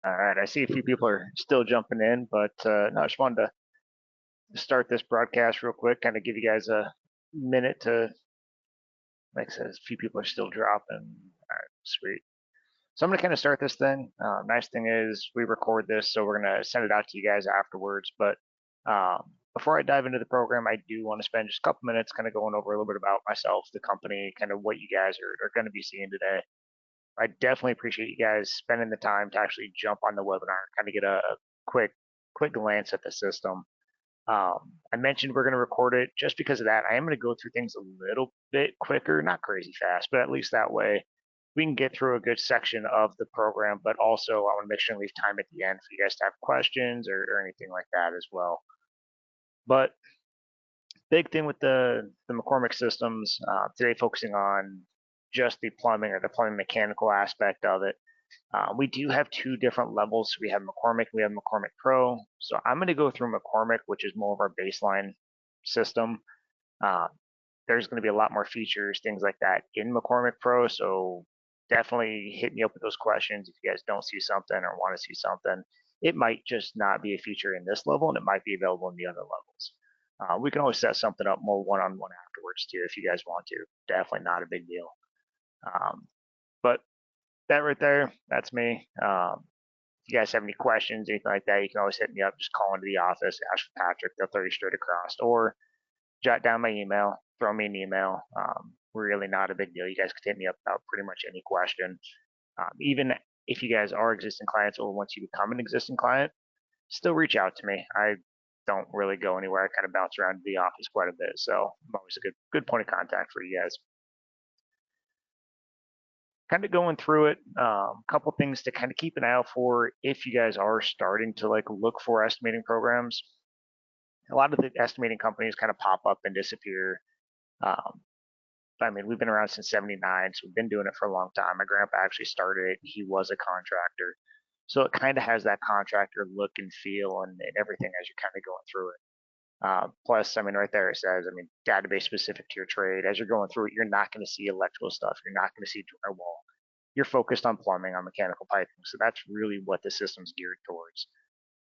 All right, I see a few people are still jumping in, but no, I just wanted to start this broadcast real quick, kind of give you guys a minute to, like I said, a few people are still dropping. All right, sweet. So I'm going to kind of start this thing. Nice thing is we record this, so we're going to send it out to you guys afterwards. But before I dive into the program, I do want to spend just a couple minutes kind of going over a little bit about myself, the company, kind of what you guys are going to be seeing today. I definitely appreciate you guys spending the time to actually jump on the webinar, kind of get a quick glance at the system. I mentioned we're going to record it just because of that. I am going to go through things a little bit quicker, not crazy fast, but at least that way we can get through a good section of the program. But also, I want to make sure and leave time at the end for you guys to have questions or anything like that as well. But big thing with the McCormick systems today, focusing on just the plumbing or the plumbing mechanical aspect of it. We do have two different levels. We have McCormick, we have McCormick Pro. So I'm going to go through McCormick, which is more of our baseline system. Uh, there's going to be a lot more features, things like that in McCormick Pro. So definitely hit me up with those questions if you guys don't see something or want to see something. It might just not be a feature in this level, and it might be available in the other levels. We can always set something up more one-on-one afterwards too if you guys want to. Definitely not a big deal. But that right there, that's me. If you guys have any questions, anything like that, you can always hit me up. Just call into the office, ask for Patrick. They'll throw you straight across, or jot down my email, throw me an email. Really not a big deal. You guys can hit me up about pretty much any question. Even if you guys are existing clients or once you become an existing client, still reach out to me. I don't really go anywhere. I kind of bounce around the office quite a bit, so I'm always a good point of contact for you guys. Kind of going through it, a couple things to kind of keep an eye out for if you guys are starting to like look for estimating programs. A lot of the estimating companies kind of pop up and disappear. Um, I mean, we've been around since '79, so we've been doing it for a long time. My grandpa actually started it. He was a contractor. So it kind of has that contractor look and feel and everything as you're kind of going through it. Plus, I mean, right there it says, I mean, database specific to your trade. As you're going through it, you're not going to see electrical stuff. You're not going to see drywall. You're focused on plumbing, on mechanical piping. So that's really what the system's geared towards.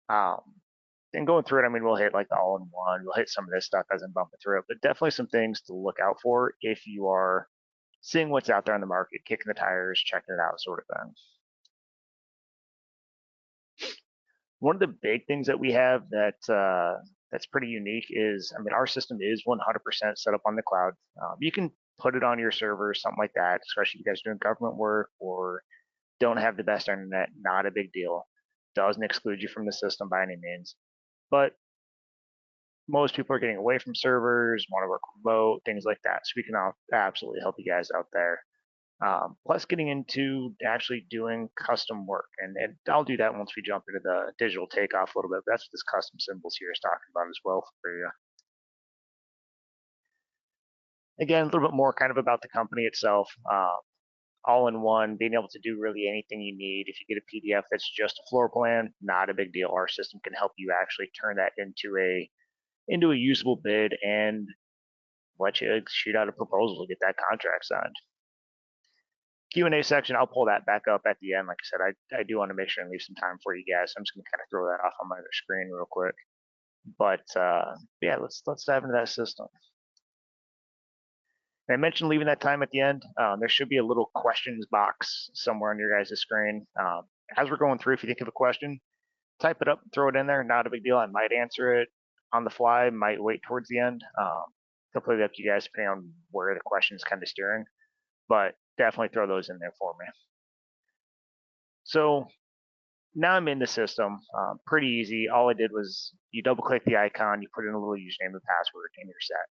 Um, and going through it, I mean, we'll hit like the all in one. We'll hit some of this stuff as I'm bumping through it, but definitely some things to look out for if you are seeing what's out there on the market, kicking the tires, checking it out, sort of thing. One of the big things that we have that's pretty unique is, I mean, our system is 100% set up on the cloud. You can put it on your server, something like that, especially if you guys are doing government work or don't have the best internet. Not a big deal. Doesn't exclude you from the system by any means. But most people are getting away from servers, want to work remote, things like that. So we can absolutely help you guys out there. Plus getting into actually doing custom work. And I'll do that once we jump into the digital takeoff a little bit. But that's what this custom symbols here is talking about as well for you. Again, a little bit more kind of about the company itself. All in one, being able to do really anything you need. If you get a PDF that's just a floor plan, not a big deal. Our system can help you actually turn that into a usable bid and let you shoot out a proposal to get that contract signed. Q&A section, I'll pull that back up at the end. Like I said, I do want to make sure and leave some time for you guys. I'm just going to kind of throw that off on my other screen real quick. But yeah, let's dive into that system. And I mentioned leaving that time at the end. There should be a little questions box somewhere on your guys' screen. As we're going through, if you think of a question, type it up, throw it in there. Not a big deal. I might answer it on the fly, might wait towards the end. Completely up to you guys, depending on where the question is kind of steering. But definitely throw those in there for me. So now I'm in the system. Pretty easy. All I did was you double click the icon, you put in a little username and password, and you're set.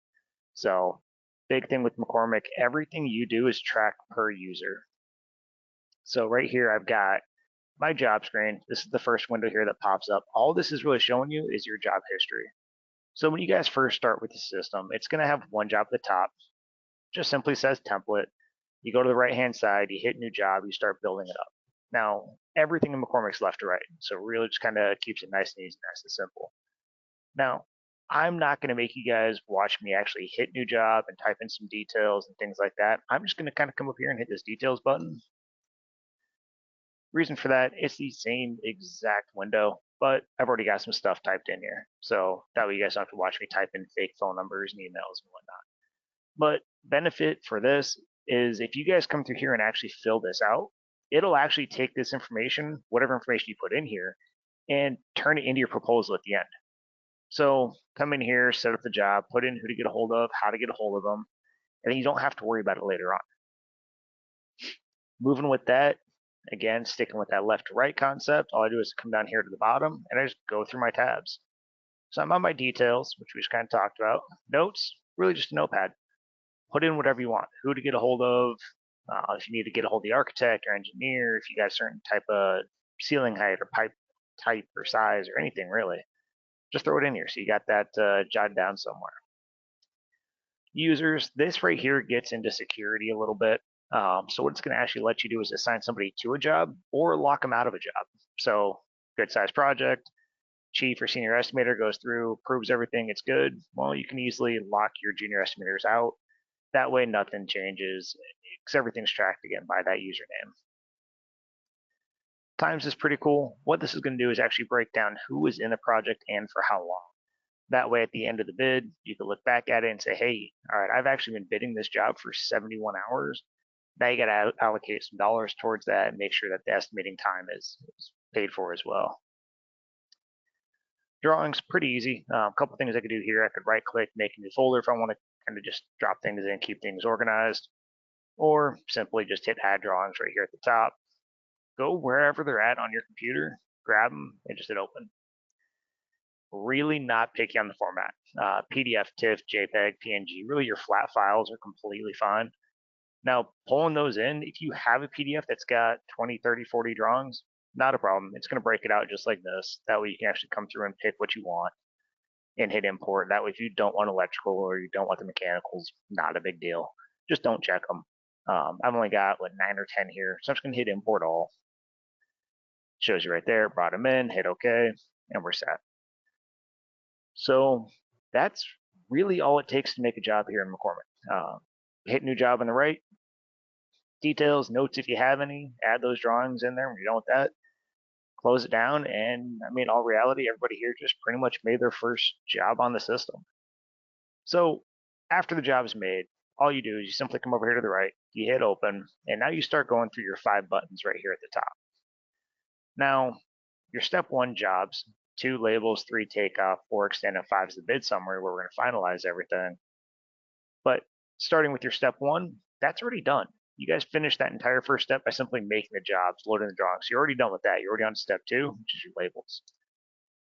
So big thing with McCormick, everything you do is tracked per user. So right here, I've got my job screen. This is the first window here that pops up. All this is really showing you is your job history. So when you guys first start with the system, it's going to have one job at the top. Just simply says template. You go to the right-hand side, you hit new job, you start building it up. Now, everything in McCormick's left to right, so really just kind of keeps it nice and easy, nice and simple. Now, I'm not going to make you guys watch me actually hit new job and type in some details and things like that. I'm just going to kind of come up here and hit this details button. Reason for that, it's the same exact window, but I've already got some stuff typed in here. So that way you guys don't have to watch me type in fake phone numbers and emails and whatnot. But benefit for this is if you guys come through here and actually fill this out, it'll actually take this information, whatever information you put in here, and turn it into your proposal at the end. So come in here, set up the job, put in who to get a hold of, how to get a hold of them, and then you don't have to worry about it later on. Moving with that, again, sticking with that left to right concept, all I do is come down here to the bottom and I just go through my tabs. So I'm on my details, which we just kind of talked about. Notes, really just a notepad. Put in whatever you want, who to get a hold of, if you need to get a hold of the architect or engineer, if you got a certain type of ceiling height or pipe type or size or anything really, just throw it in here. So you got that jotted down somewhere. Users, this right here gets into security a little bit. So what it's going to actually let you do is assign somebody to a job or lock them out of a job. So good size project, chief or senior estimator goes through, proves everything, it's good. Well, you can easily lock your junior estimators out. That way nothing changes because everything's tracked again by that username. Times is pretty cool. What this is going to do is actually break down who is in the project and for how long. That way, at the end of the bid, you can look back at it and say, hey, all right, I've actually been bidding this job for 71 hours. Now you got to allocate some dollars towards that and make sure that the estimating time is paid for as well. Drawings, pretty easy. A couple things I could do here. I could right click, make a new folder if I want to kind of just drop things in, keep things organized, or simply just hit add drawings right here at the top. Go wherever they're at on your computer, grab them, and just hit open. Really not picky on the format. PDF, TIFF, JPEG, PNG, really your flat files are completely fine. Now, pulling those in, if you have a PDF that's got 20, 30, 40 drawings, not a problem. It's going to break it out just like this. That way you can actually come through and pick what you want and hit import. That way if you don't want electrical or you don't want the mechanicals, not a big deal. Just don't check them. I've only got 9 or 10 here, so I'm just going to hit import all. Shows you right there, brought them in, hit OK, and we're set. So that's really all it takes to make a job here in McCormick. Hit new job on the right, details, notes if you have any, add those drawings in there when you're done with that, close it down, and I mean, all reality, everybody here just pretty much made their first job on the system. So after the job is made, all you do is you simply come over here to the right, you hit open, and now you start going through your 5 buttons right here at the top. Now, your step 1 jobs, 2 labels, 3 takeoff, 4 extend, and 5 is the bid summary where we're going to finalize everything. But starting with your step 1, that's already done. You guys finished that entire first step by simply making the jobs, loading the drawings. So you're already done with that. You're already on step 2, which is your labels.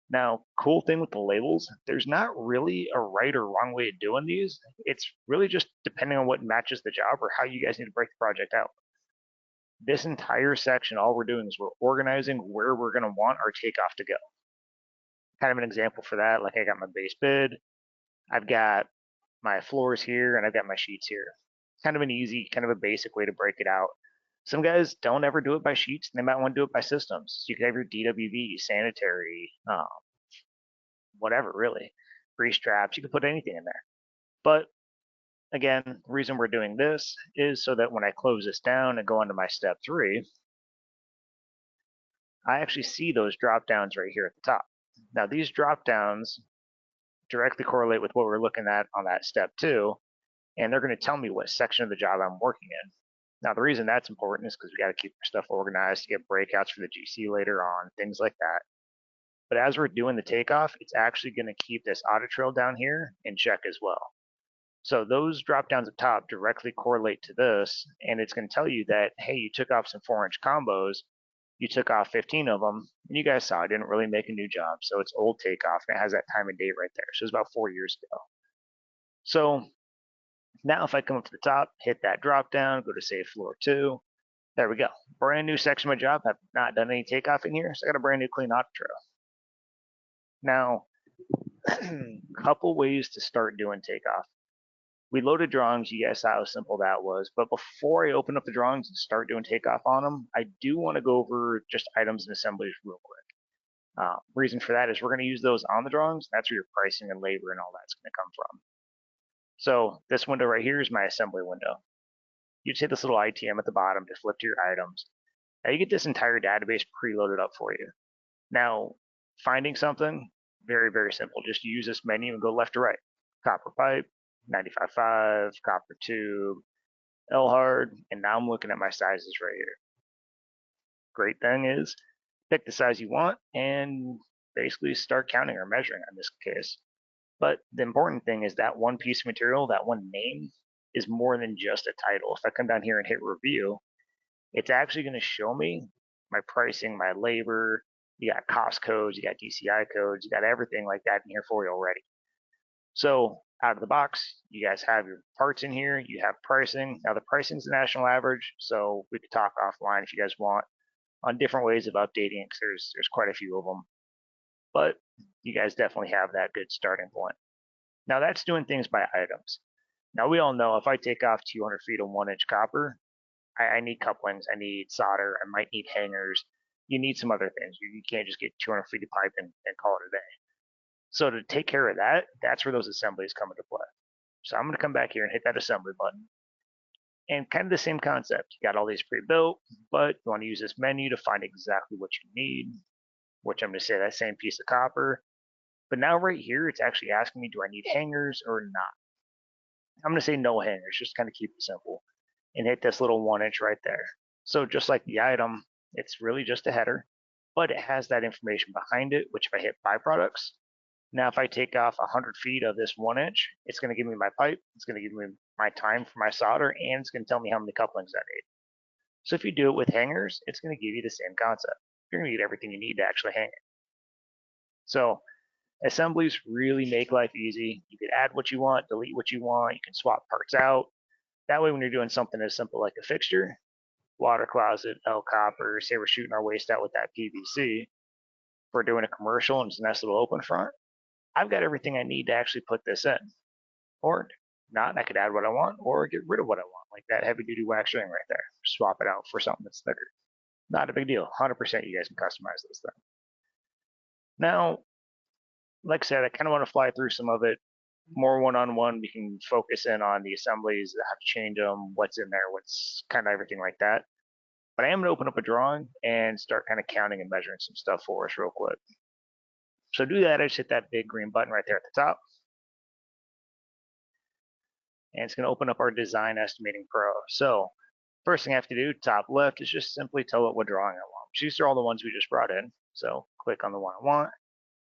Now, cool thing with the labels, there's not really a right or wrong way of doing these. It's really just depending on what matches the job or how you guys need to break the project out. This entire section, all we're doing is we're organizing where we're going to want our takeoff to go. Kind of an example for that, like I got my base bid, I've got my floors here, and I've got my sheets here. Kind of an easy, kind of a basic way to break it out. Some guys don't ever do it by sheets, and they might want to do it by systems. So you can have your DWV, sanitary, whatever really, grease traps, you can put anything in there. But again, the reason we're doing this is so that when I close this down and go into my step 3, I actually see those drop downs right here at the top. Now these drop downs directly correlate with what we're looking at on that step 2, and they're going to tell me what section of the job I'm working in. Now the reason that's important is because we got to keep our stuff organized to get breakouts for the GC later on, things like that. But as we're doing the takeoff, it's actually going to keep this audit trail down here in check as well. So those drop downs at top directly correlate to this, and it's going to tell you that, hey, you took off some 4-inch combos, you took off 15 of them, and you guys saw I didn't really make a new job. So it's old takeoff, and it has that time and date right there. So it's about 4 years ago. So now if I come up to the top, hit that drop down, go to save floor 2, there we go. Brand new section of my job. I've not done any takeoff in here, so I got a brand new clean audit trail. Now, a couple ways to start doing takeoff. We loaded drawings. You guys saw how simple that was. But before I open up the drawings and start doing takeoff on them, I do want to go over just items and assemblies real quick. Reason for that is we're going to use those on the drawings. That's where your pricing and labor and all that's going to come from. So this window right here is my assembly window. You just hit this little ITM at the bottom to flip to your items. Now you get this entire database preloaded up for you. Now, finding something, very, very simple. Just use this menu and go left to right. Copper pipe, 95.5, copper tube, L-hard, and now I'm looking at my sizes right here. Great thing is, pick the size you want and basically start counting or measuring in this case. But the important thing is that one piece of material, that one name, is more than just a title. If I come down here and hit review, it's actually going to show me my pricing, my labor. You got cost codes, you got DCI codes, you got everything like that in here for you already. So out of the box, you guys have your parts in here, you have pricing. Now the pricing is the national average, so we could talk offline if you guys want on different ways of updating because there's quite a few of them. But you guys definitely have that good starting point. Now that's doing things by items. Now we all know if I take off 200 feet of 1-inch copper, I need couplings, I need solder, I might need hangers. You need some other things. You can't just get 200 feet of pipe and call it a day. So to take care of that, that's where those assemblies come into play. So I'm going to come back here and hit that assembly button. And kind of the same concept. You got all these pre-built, but you want to use this menu to find exactly what you need, which I'm going to say that same piece of copper. But now right here, it's actually asking me, do I need hangers or not? I'm going to say no hangers, just kind of keep it simple. And hit this little 1-inch right there. So just like the item, it's really just a header, but it has that information behind it, which if I hit byproducts, now if I take off 100 feet of this 1-inch, it's going to give me my pipe, it's going to give me my time for my solder, and it's going to tell me how many couplings I need. So if you do it with hangers, it's going to give you the same concept. You're going to get everything you need to actually hang it. So assemblies really make life easy. You can add what you want, delete what you want, you can swap parts out. That way when you're doing something as simple like a fixture, water closet, L copper, say we're shooting our waste out with that PVC, if we're doing a commercial and it's a nice little open front, I've got everything I need to actually put this in. Or not, I could add what I want or get rid of what I want, like that heavy duty wax ring right there. Swap it out for something that's thicker. Not a big deal. 100% you guys can customize this thing. Now, like I said, I kind of want to fly through some of it more one-on-one. We can focus in on the assemblies, how to change them, what's in there, what's kind of everything like that. But I am going to open up a drawing and start kind of counting and measuring some stuff for us real quick. So to do that, I just hit that big green button right there at the top. And it's going to open up our Design Estimating Pro. So first thing I have to do, top left, is just simply tell it what drawing I want. These are all the ones we just brought in. So click on the one I want.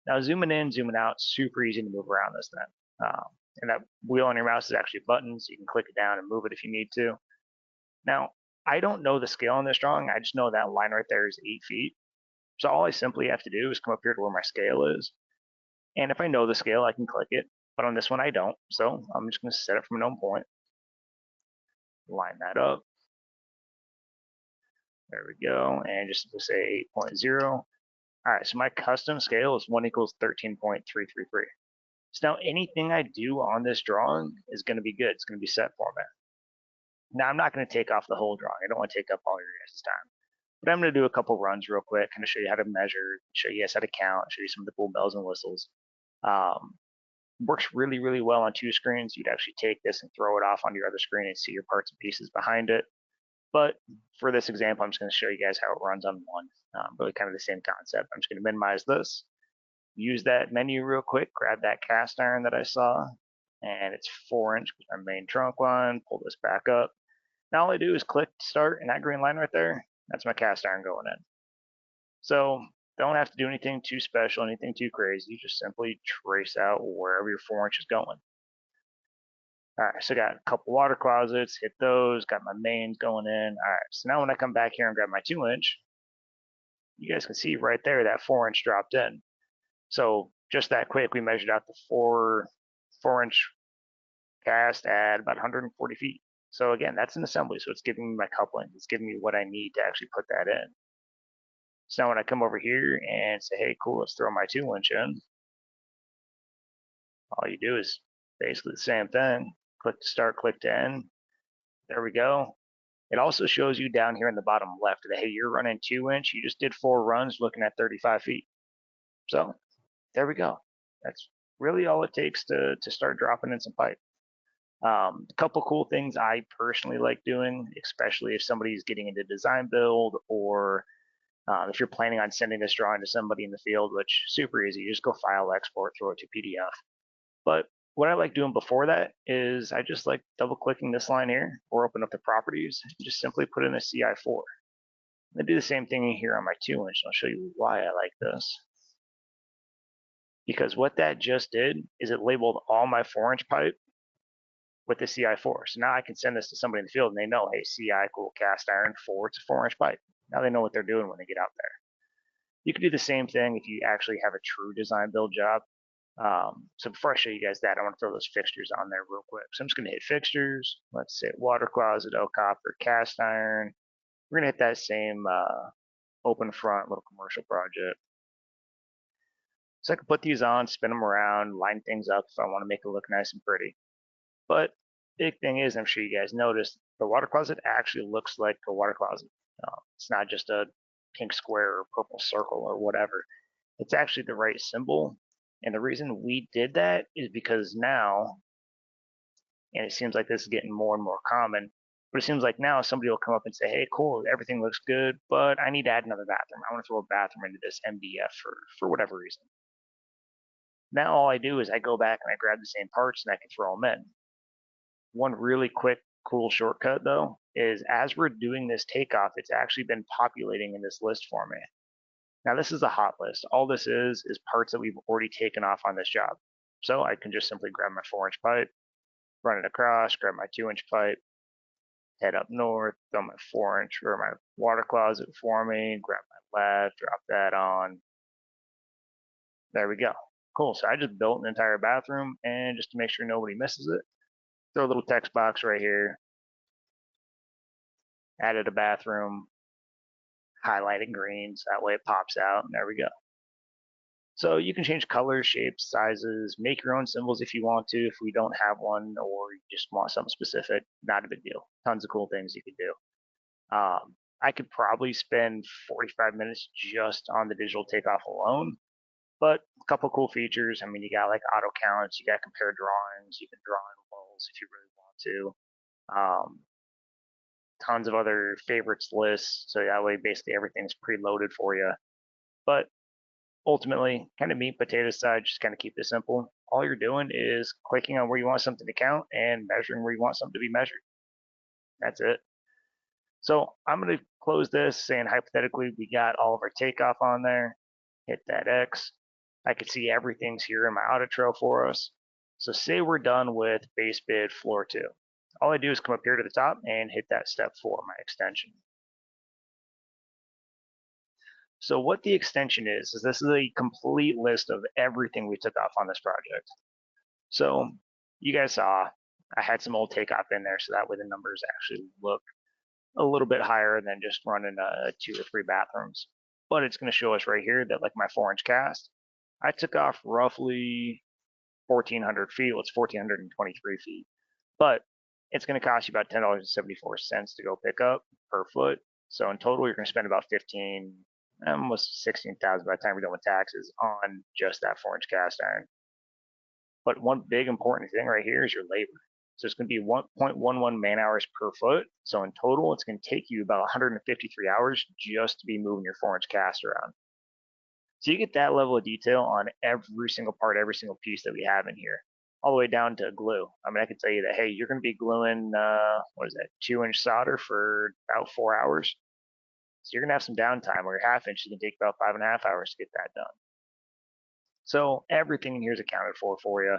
Now zooming in, zooming out, super easy to move around this thing. And that wheel on your mouse is actually a button, so you can click it down and move it if you need to. Now, I don't know the scale on this drawing. I just know that line right there is 8 feet. So all I simply have to do is come up here to where my scale is. And if I know the scale, I can click it. But on this one, I don't. So I'm just going to set it from a known point. Line that up. There we go. And just to say 8.0. All right, so my custom scale is 1 equals 13.333. So now anything I do on this drawing is going to be good. It's going to be set for me. Now I'm not going to take off the whole drawing. I don't want to take up all your guys' time. But I'm going to do a couple runs real quick, kind of show you how to measure, show you guys how to count, show you some of the cool bells and whistles. Works really, really well on 2 screens. You'd actually take this and throw it off on your other screen and see your parts and pieces behind it. But for this example, I'm just going to show you guys how it runs on one. Really kind of the same concept. I'm just going to minimize this, use that menu real quick, grab that cast iron that I saw, and it's 4-inch, our main trunk line, pull this back up. Now all I do is click start, and that green line right there, that's my cast iron going in. So don't have to do anything too special, anything too crazy. You just simply trace out wherever your 4-inch is going. All right, so got a couple water closets, hit those, got my mains going in. All right, so now when I come back here and grab my 2-inch, you guys can see right there that 4-inch dropped in. So just that quick, we measured out the 4-inch cast at about 140 feet. So again, that's an assembly. So it's giving me my coupling. It's giving me what I need to actually put that in. So now when I come over here and say, hey, cool, let's throw my 2-inch in. All you do is basically the same thing. Click to start, click to end. There we go. It also shows you down here in the bottom left that, hey, you're running 2-inch. You just did 4 runs looking at 35 feet. So there we go. That's really all it takes to start dropping in some pipe. A couple cool things I personally like doing, especially if somebody's getting into design build, or if you're planning on sending this drawing to somebody in the field, which is super easy, you just go file, export, throw it to PDF. But what I like doing before that is I just like double clicking this line here, or open up the properties and just simply put in a CI4. I do the same thing here on my 2-inch, and I'll show you why I like this. Because what that just did is it labeled all my 4-inch pipe with the CI4. So now I can send this to somebody in the field and they know, hey, CI equal cast iron 4, it's a 4-inch pipe. Now they know what they're doing when they get out there. You can do the same thing if you actually have a true design build job. So before I show you guys that, I want to throw those fixtures on there real quick. So I'm just going to hit fixtures. Let's say water closet, oak copper, cast iron. We're going to hit that same open front little commercial project. So I can put these on, spin them around, line things up if I want to make it look nice and pretty. But big thing is, I'm sure you guys noticed, the water closet actually looks like a water closet. It's not just a pink square or purple circle or whatever. It's actually the right symbol. And the reason we did that is because now, and it seems like this is getting more and more common, but it seems like now somebody will come up and say, hey, cool, everything looks good, but I need to add another bathroom. I want to throw a bathroom into this MDF for whatever reason. Now all I do is I go back and I grab the same parts and I can throw them in. One really quick, cool shortcut though is as we're doing this takeoff, it's actually been populating in this list for me. Now this is a hot list. All this is parts that we've already taken off on this job. So I can just simply grab my 4-inch pipe, run it across, grab my 2-inch pipe, head up north, throw my 4-inch or my water closet for me, grab my lathe, drop that on. There we go. Cool. So I just built an entire bathroom, and just to make sure nobody misses it, throw a little text box right here, added a bathroom, highlighted green, so that way it pops out, and there we go. So you can change colors, shapes, sizes, make your own symbols if you want to, if we don't have one, or you just want something specific, not a big deal. Tons of cool things you could do. I could probably spend 45 minutes just on the digital takeoff alone, but a couple cool features. I mean, you got like auto counts, you got compare drawings, you can draw in walls if you really want to. Tons of other favorites lists, so that way basically everything's preloaded for you. But ultimately, kind of meat and potato side, just kind of keep it simple. All you're doing is clicking on where you want something to count and measuring where you want something to be measured. That's it. So I'm going to close this saying hypothetically we got all of our takeoff on there. Hit that X. I can see everything's here in my audit trail for us. So say we're done with base bid floor 2. All I do is come up here to the top and hit that step 4, my extension. So what the extension is this is a complete list of everything we took off on this project. So you guys saw I had some old takeoff in there, so that way the numbers actually look a little bit higher than just running 2 or 3 bathrooms. But it's going to show us right here that like my 4-inch cast, I took off roughly 1,400 feet. Well, it's 1,423 feet. But it's going to cost you about $10.74 to go pick up per foot. So in total, you're going to spend about 15, almost 16,000 by the time you're done with taxes on just that 4-inch cast iron. But one big important thing right here is your labor. So it's going to be 1.11 man hours per foot. So in total, it's going to take you about 153 hours just to be moving your 4-inch cast around. So you get that level of detail on every single part, every single piece that we have in here, all the way down to glue. I mean, I can tell you that, hey, you're going to be gluing, 2-inch solder for about 4 hours. So you're going to have some downtime, where your 1/2 inch is going to take about 5.5 hours to get that done. So everything in here is accounted for you.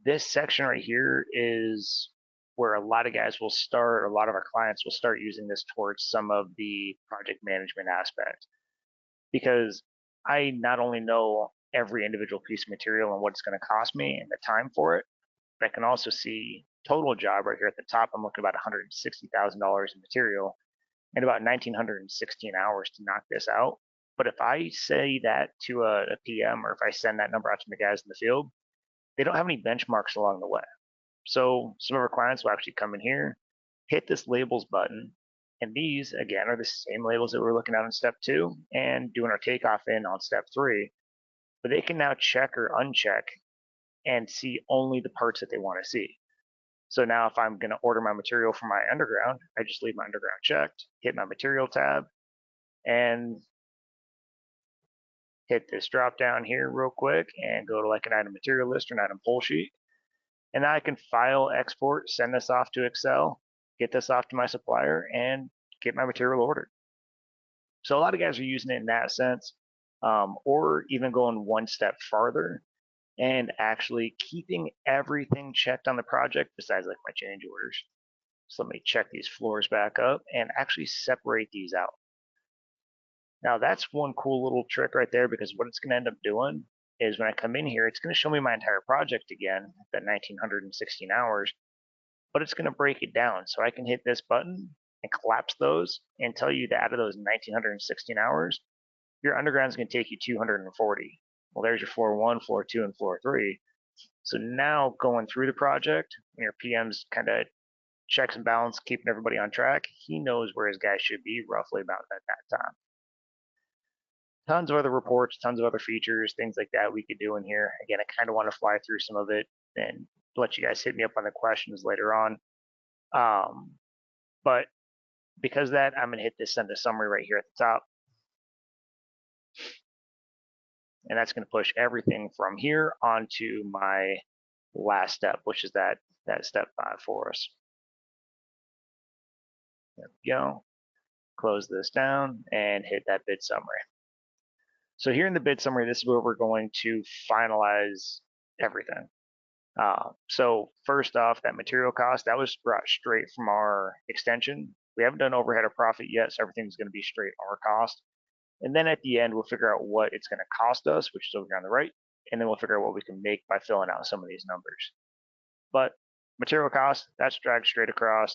This section right here is where a lot of guys will start, a lot of our clients will start using this towards some of the project management aspect. Because I not only know every individual piece of material and what it's going to cost me and the time for it, but I can also see total job right here at the top. I'm looking at about $160,000 in material and about 1,916 hours to knock this out. But if I say that to a PM, or if I send that number out to the guys in the field, they don't have any benchmarks along the way. So some of our clients will actually come in here, hit this labels button, and these, again, are the same labels that we're looking at in step 2 and doing our takeoff in on step 3. But they can now check or uncheck and see only the parts that they want to see. So now if I'm going to order my material for my underground, I just leave my underground checked, hit my material tab, and hit this drop down here real quick and go to like an item material list or an item pull sheet. And now I can file, export, send this off to Excel, get this off to my supplier, and get my material ordered. So a lot of guys are using it in that sense, or even going one step farther and actually keeping everything checked on the project besides like my change orders. So let me check these floors back up and actually separate these out. Now that's one cool little trick right there, because what it's going to end up doing is when I come in here, it's going to show me my entire project again, that 1916 hours, but it's going to break it down. So I can hit this button and collapse those and tell you that out of those 1916 hours, your underground is going to take you 240. Well, there's your floor 1, floor 2, and floor 3. So now going through the project, when your PM's kind of checks and balance, keeping everybody on track, he knows where his guys should be roughly about at that time. Tons of other reports, tons of other features, things like that we could do in here. Again, I kind of want to fly through some of it and let you guys hit me up on the questions later on. But because of that, I'm going to hit this send a summary right here at the top. And that's going to push everything from here onto my last step, which is that step 5 for us. There we go. Close this down and hit that bid summary. So here in the bid summary, this is where we're going to finalize everything. So first off, that material cost, that was brought straight from our extension. We haven't done overhead or profit yet, so everything's going to be straight our cost. And then at the end, we'll figure out what it's going to cost us, which is over here on the right, and then we'll figure out what we can make by filling out some of these numbers. But material cost, that's dragged straight across.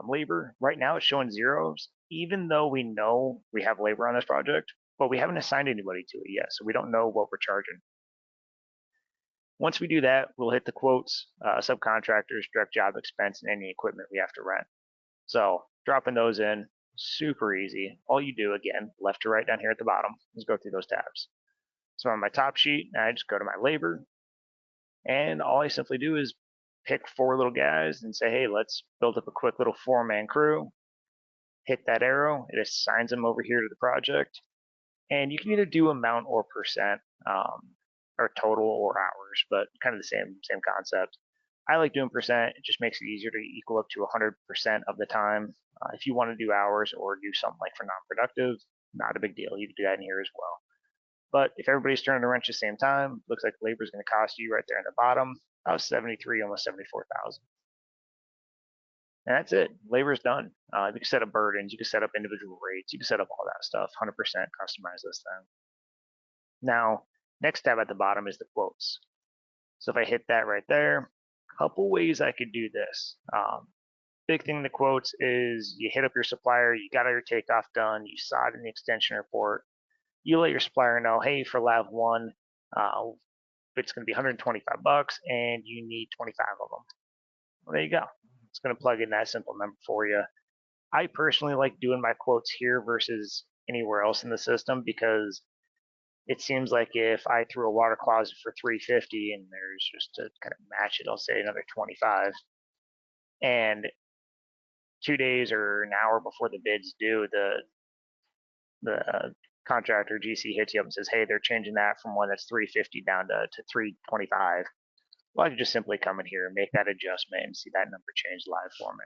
Labor, right now it's showing zeros, even though we know we have labor on this project, but we haven't assigned anybody to it yet, so we don't know what we're charging. Once we do that, we'll hit the quotes, subcontractors, direct job expense, and any equipment we have to rent. So dropping those in, super easy. All you do, again, left to right down here at the bottom, is go through those tabs. So on my top sheet, I just go to my labor, and all I simply do is pick 4 little guys and say, hey, let's build up a quick little 4-man crew. Hit that arrow, it assigns them over here to the project. And you can either do amount or percent, or total or hours, but kind of the same concept. I like doing percent. It just makes it easier to equal up to 100% of the time. If you want to do hours or do something like for non-productive, not a big deal. You can do that in here as well. But if everybody's turning the wrench at the same time, looks like labor is going to cost you right there in the bottom about 73, almost 74,000. And that's it. Labor's done. You can set up burdens. You can set up individual rates. You can set up all that stuff. 100% customize this thing. Now, next tab at the bottom is the quotes. So if I hit that right there, a couple ways I could do this. Big thing in the quotes is you hit up your supplier, you got all your takeoff done, you saw it in the extension report, you let your supplier know, hey, for lab 1, it's going to be 125 bucks and you need 25 of them. Well, there you go. It's going to plug in that simple number for you. I personally like doing my quotes here versus anywhere else in the system, because it seems like if I threw a water closet for 350 and there's just to kind of match it, I'll say another 25, and 2 days or an hour before the bid's due, the contractor GC hits you up and says, hey, they're changing that from one that's 350 down to 325. Well, I can just simply come in here and make that adjustment and see that number change live for me.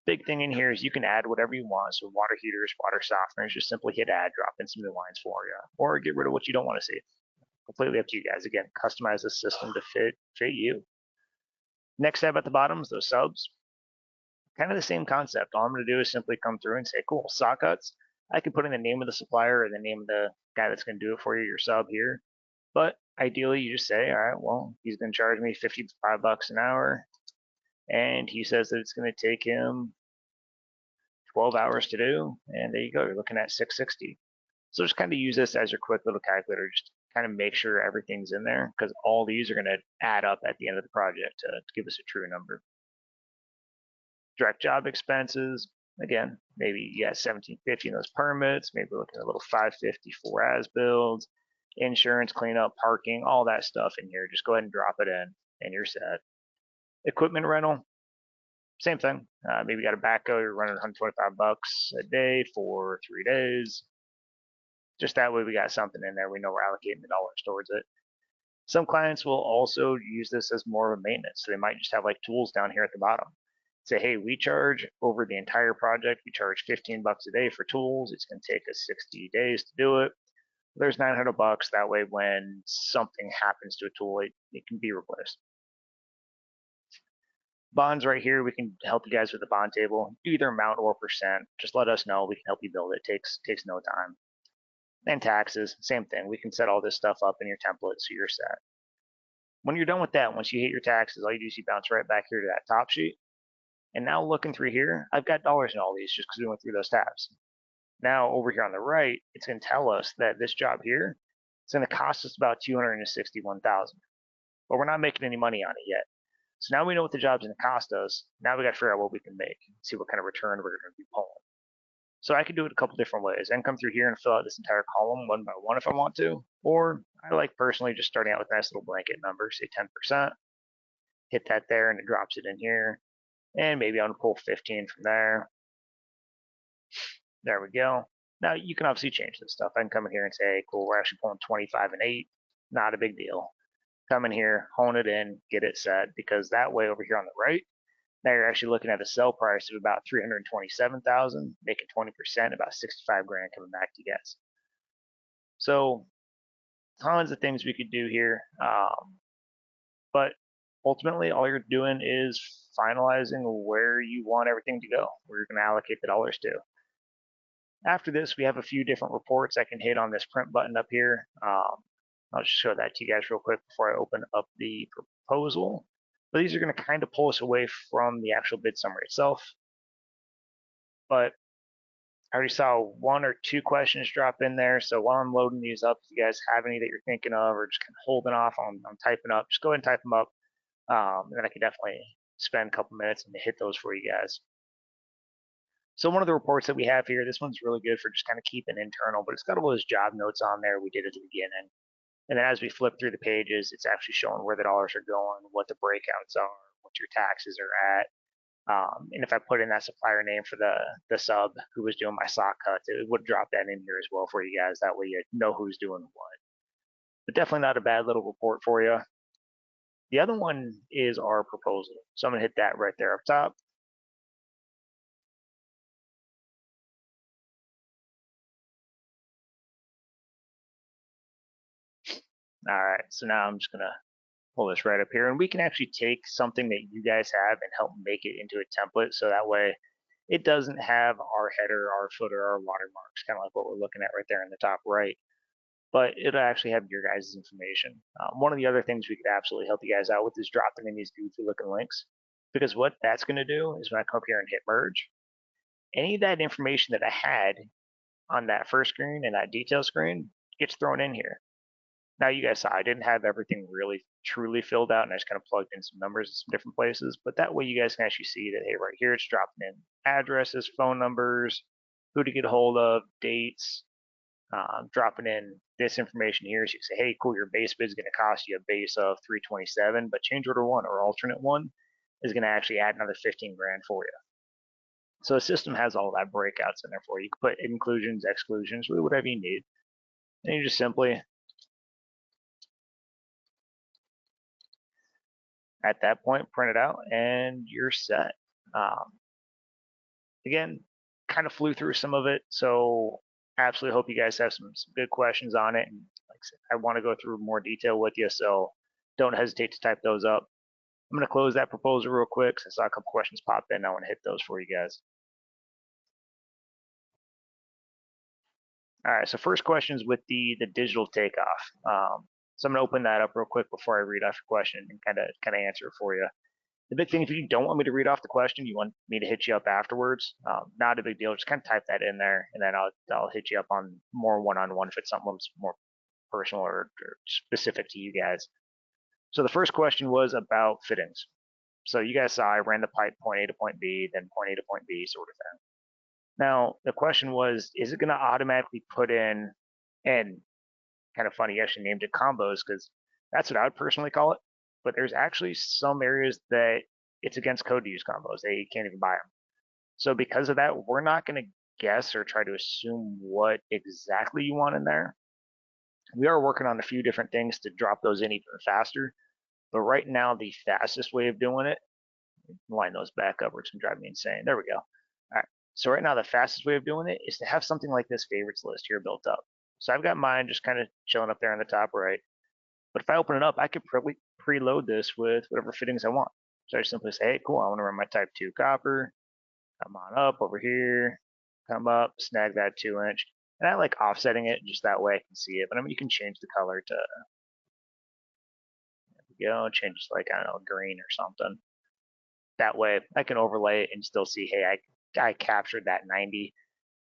Big thing in here is you can add whatever you want. So water heaters, water softeners, just simply hit add, drop in some new lines for you, or get rid of what you don't want to see. Completely up to you guys. Again, customize the system to fit you. Next tab at the bottom is those subs. Kind of the same concept. All I'm going to do is simply come through and say, cool, saw cuts. I can put in the name of the supplier or the name of the guy that's going to do it for you, your sub here. But ideally, you just say, all right, well, he's going to charge me 55 bucks an hour. And he says that it's going to take him 12 hours to do. And there you go. You're looking at 660. So just kind of use this as your quick little calculator. Just kind of make sure everything's in there, because all these are going to add up at the end of the project to give us a true number. Direct job expenses, again, maybe you got 1750 in those permits, maybe looking at a little 550 for as builds. insurance, cleanup, parking, all that stuff in here. Just go ahead and drop it in, and you're set. Equipment rental, same thing. Maybe you got a backhoe, you're running 125 bucks a day for 3 days. Just that way we got something in there. We know we're allocating the dollars towards it. Some clients will also use this as more of a maintenance. So they might just have like tools down here at the bottom. Say, hey, we charge over the entire project, we charge 15 bucks a day for tools. It's going to take us 60 days to do it. There's 900 bucks. That way, when something happens to a tool, it can be replaced. Bonds right here, we can help you guys with the bond table, either amount or percent. Just let us know. We can help you build it. Takes no time. And taxes, same thing. We can set all this stuff up in your template so you're set. When you're done with that, once you hit your taxes, all you do is you bounce right back here to that top sheet. And now looking through here, I've got dollars in all these just because we went through those tabs. Now over here on the right, it's going to tell us that this job here is going to cost us about $261,000, but we're not making any money on it yet. So now we know what the job's going to cost us. Now we got to figure out what we can make, see what kind of return we're going to be pulling. So I could do it a couple different ways. I can come through here and fill out this entire column one by one if I want to, or I like personally just starting out with a nice little blanket number, say 10%, hit that there and it drops it in here. And maybe I'm going to pull 15 from there. There we go. Now you can obviously change this stuff. I can come in here and say, hey, cool, we're actually pulling 25 and 8. Not a big deal. Come in here, hone it in, get it set, because that way over here on the right, now you're actually looking at a sell price of about 327,000, making 20%, about 65 grand coming back to you guys. So tons of things we could do here, but ultimately all you're doing is finalizing where you want everything to go, where you're going to allocate the dollars to. After this, we have a few different reports I can hit on this print button up here. I'll just show that to you guys real quick before I open up the proposal. But these are going to kind of pull us away from the actual bid summary itself. But I already saw 1 or 2 questions drop in there. So while I'm loading these up, if you guys have any that you're thinking of or just kind of holding off on typing up, just go ahead and type them up. And then I can definitely spend a couple minutes and hit those for you guys. So one of the reports that we have here, this one's really good for just kind of keeping internal, but it's got all those job notes on there we did at the beginning. And then as we flip through the pages, it's actually showing where the dollars are going, what the breakouts are, what your taxes are at. And if I put in that supplier name for the sub who was doing my sock cuts, it would drop that in here as well for you guys. That way you know who's doing what. But definitely not a bad little report for you. The other one is our proposal. So I'm going to hit that right there up top. All right, so now I'm just going to pull this right up here, and we can actually take something that you guys have and help make it into a template, so that way it doesn't have our header, our footer, our watermarks, kind of like what we're looking at right there in the top right, but it'll actually have your guys' information. One of the other things we could absolutely help you guys out with is dropping in these goofy looking links, because what that's going to do is when I come up here and hit merge, any of that information that I had on that first screen and that detail screen gets thrown in here. Now you guys saw I didn't have everything really truly filled out, and I just kind of plugged in some numbers in some different places, but that way you guys can actually see that, hey, right here it's dropping in addresses, phone numbers, who to get a hold of, dates, dropping in this information here. So you can say, hey, cool, your base bid is going to cost you a base of 327, but change order 1 or alternate 1 is going to actually add another 15 grand for you. So the system has all that breakouts in there for you. You can put inclusions, exclusions, really whatever you need. And you just simply, at that point, print it out and you're set. Again, kind of flew through some of it, so absolutely hope you guys have some good questions on it. And like I said, I want to go through more detail with you, so don't hesitate to type those up. I'm going to close that proposal real quick because I saw a couple questions pop in. I want to hit those for you guys. All right, so first question is with the digital takeoff. So I'm going to open that up real quick before I read off your question and kind of answer it for you. The big thing, if you don't want me to read off the question, you want me to hit you up afterwards, not a big deal. Just kind of type that in there, and then I'll hit you up on more one-on-one if it's something that's more personal or specific to you guys. So the first question was about fittings. So you guys saw I ran the pipe point A to point B, then point A to point B sort of thing. Now, the question was, is it going to automatically put in, and kind of funny you actually named it combos because that's what I would personally call it. But there's actually some areas that it's against code to use combos. They can't even buy them. So because of that, we're not going to guess or try to assume what exactly you want in there. We are working on a few different things to drop those in even faster. But right now, the fastest way of doing it, line those back up or it's going to drive me insane. There we go. All right. So right now, the fastest way of doing it is to have something like this favorites list here built up. So I've got mine just kind of chilling up there on the top right. But if I open it up, I could preload this with whatever fittings I want. So I just simply say, hey, cool, I want to run my type 2 copper. Come on up over here, come up, snag that 2-inch. And I like offsetting it just that way I can see it. But I mean, you can change the color to, change it to like, I don't know, green or something. That way I can overlay it and still see, hey, I captured that 90.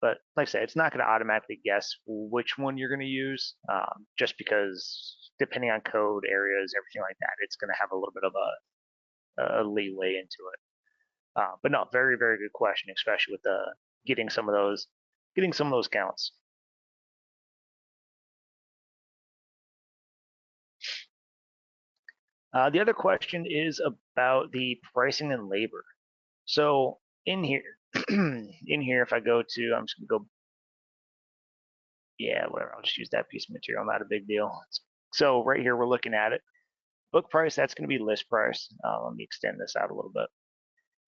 But like I said, it's not going to automatically guess which one you're going to use, just because depending on code areas, everything like that, it's going to have a little bit of a leeway into it. But no, very, very good question, especially with getting some of those counts. The other question is about the pricing and labor. So in here, if I go to, I'm just gonna go, yeah, whatever. I'll just use that piece of material. Not a big deal. So right here, we're looking at it. Book price, that's going to be list price. Let me extend this out a little bit.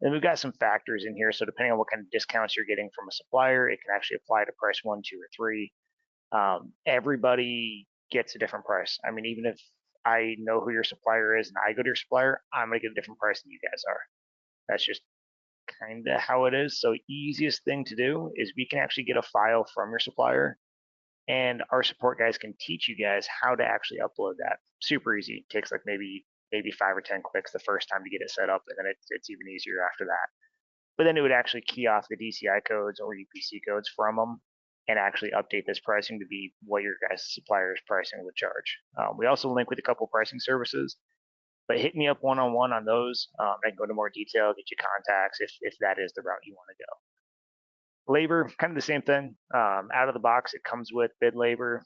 Then we've got some factors in here. So depending on what kind of discounts you're getting from a supplier, it can actually apply to price 1, 2, or 3. Everybody gets a different price. I mean, even if I know who your supplier is and I go to your supplier, I'm going to get a different price than you guys are. That's just kind of how it is. So easiest thing to do is we can actually get a file from your supplier and our support guys can teach you guys how to actually upload that. Super easy. It takes like maybe 5 or 10 clicks the first time to get it set up, and then it's even easier after that. But then it would actually key off the DCI codes or UPC codes from them and actually update this pricing to be what your guys' supplier's pricing would charge. We also link with a couple pricing services, but hit me up one-on-one on those. I can go into more detail, get you contacts if that is the route you want to go. Labor, kind of the same thing. Out of the box, it comes with bid labor.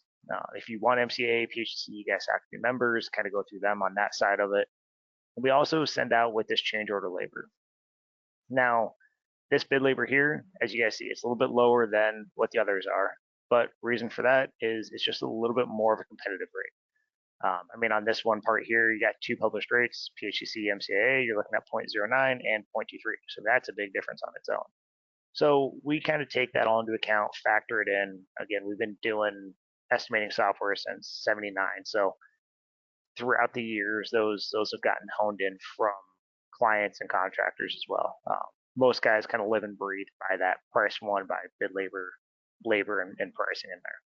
If you want MCA, PHC, you guys have to be members, kind of go through them on that side of it. And we also send out with this change order labor. Now, this bid labor here, as you guys see, it's a little bit lower than what the others are. But reason for that is it's just a little bit more of a competitive rate. I mean, on this one part here, you got 2 published rates, PHC, MCA, you're looking at 0.09 and 0.23. So that's a big difference on its own. So we kind of take that all into account, factor it in. Again, we've been doing estimating software since '79. So throughout the years, those have gotten honed in from clients and contractors as well. Most guys kind of live and breathe by that price one by bid labor, and pricing in there.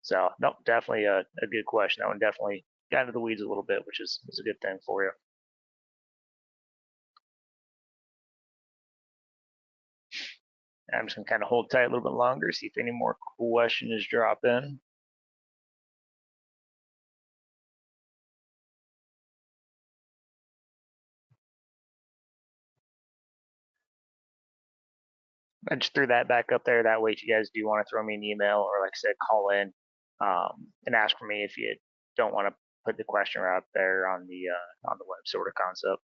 So no, definitely a good question. That one definitely got into the weeds a little bit, which is a good thing for you. I'm just gonna kind of hold tight a little bit longer, see if any more questions drop in. I just threw that back up there. That way, if you guys do want to throw me an email or, like I said, call in and ask for me if you don't want to put the question out there on the web sort of concept.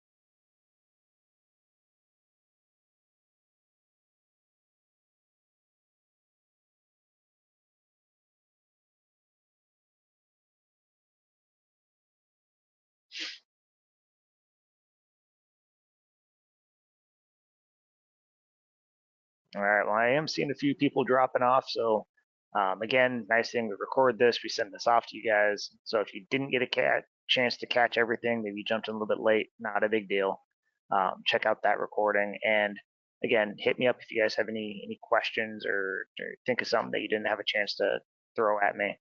All right. Well, I am seeing a few people dropping off. So, again, nice thing. We record this. We send this off to you guys. So if you didn't get a chance to catch everything, maybe you jumped in a little bit late, not a big deal. Check out that recording. And again, hit me up if you guys have any questions or think of something that you didn't have a chance to throw at me.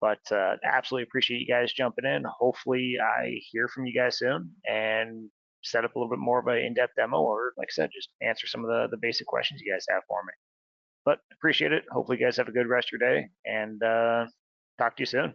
But absolutely appreciate you guys jumping in. Hopefully, I hear from you guys soon and set up a little bit more of an in-depth demo, or like I said, just answer some of the basic questions you guys have for me. But appreciate it. Hopefully, you guys have a good rest of your day, and talk to you soon.